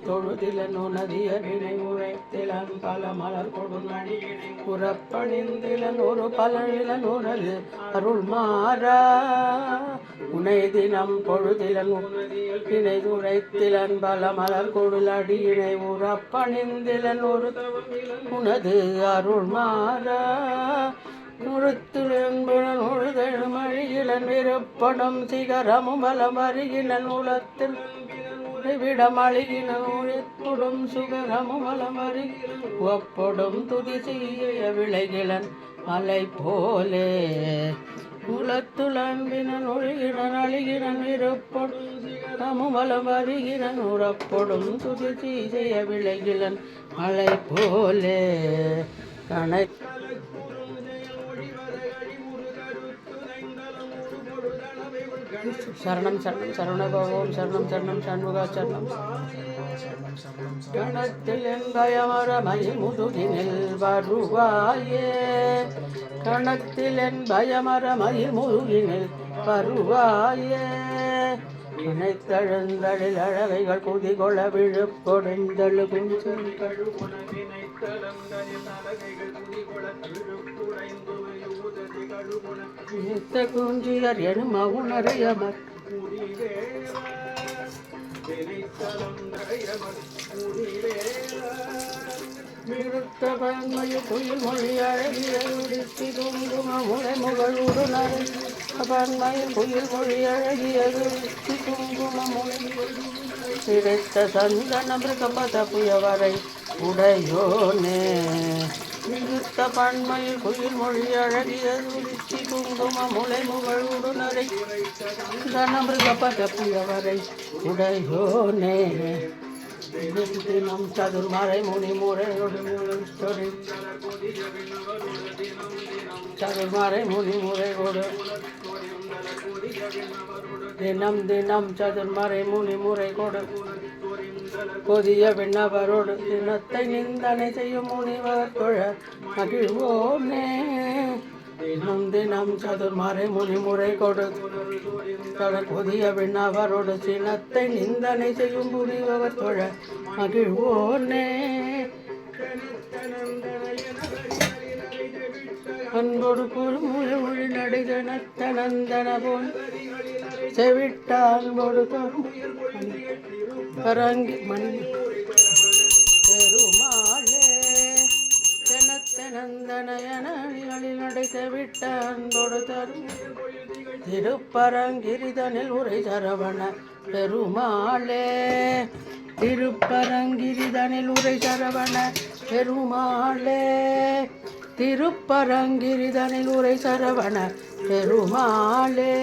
தொழுதிலன் உனதிய வினை உரைத்திலன் பல மலர் கொடுமணி புறப்பணிந்திலன் ஒரு பலனிலன் உனது அருள் மாறா உனை தினம் பொழுதிலன் வினை உரைத்திலன் பல மலர் கொடுலடி இணை உறப்பணிந்திலன் ஒரு உனது அருள் மாறா நுழுத்துலன்புடன் உழுதழுமழியிலன் விருப்படும் சிகரமும் பலம் அறிகிலன் உலத்தில் விடமழிகின உழைப்பொடும் சுகரமும் வளமறி ஒப்பொடும் துதி செய்ய விளைகிலன் மலை போலே உலத்துலம்பினன் ஒழுகினன் அழுகினன் விருப்பொடும் சிகரமும் வளம் அறிகினன் உறப்பொடும் துதி செய்ய விளைகிலன் மலை போலே கணை சரணம் சரணம் சரவணபவம் சரணம் சரணம் சண்முகா சரணம் கணத்தில் என் பயமரமயில் முதுகினில் வருவாயே கணத்தில் என் பயமரமயில் முதுகினில் வருவாயே நினைத்தழுந்தழில் அழகைகள் குதிகொள விழுப்பொடுந்தழு குஞ்சியர் எனும் உணரையமர் குயில் மொழி அழகிய குங்குமமுறை முகழூடு நரை பன்மையில் குயில் மொழி அழகியது குங்குமமுறை கிடைத்த சந்தன மிருகபத புயவரை உடையோனே நிறுத்த பன்மையில் குயில் மொழி அழகியது குங்கும முளை முகழூடு நரை தனமிருகபத புயவரை உடையோனே தினம் சதுர்மறை முனிமுறை சதுர்மறை முனிமுறை கொடு தினம் தினம் சதுர்மறை முனிமுறை கொடு கொதிய விண்ணவரோடு தினத்தை நிந்தனை செய்யும் முனிவர் தொழ மகிழ்வோனே தினம் தினம் சதுர்மறை முனிமுறை கொடு கொதிய விண்ணவரோடு சினத்தை நிந்தனை செய்யும் முனிவர் தொழ மகிழ்வோனே அன்போடு பொறுமுறை மொழி நடைதனத்தனந்தன போல் செவிட்ட அன்போடு கரங்கி மணி பெருமாளே தெனத்தனந்தனயனிகளில் நடை செவிட்ட அன்போடு தரும் திருப்பரங்கிரிதனில் உரை சரவண பெருமாளே திருப்பரங்கிரிதனில் உரை சரவண பெருமாளே திருப்பரங்கிரிதனில் உரை சரவண பெருமாளே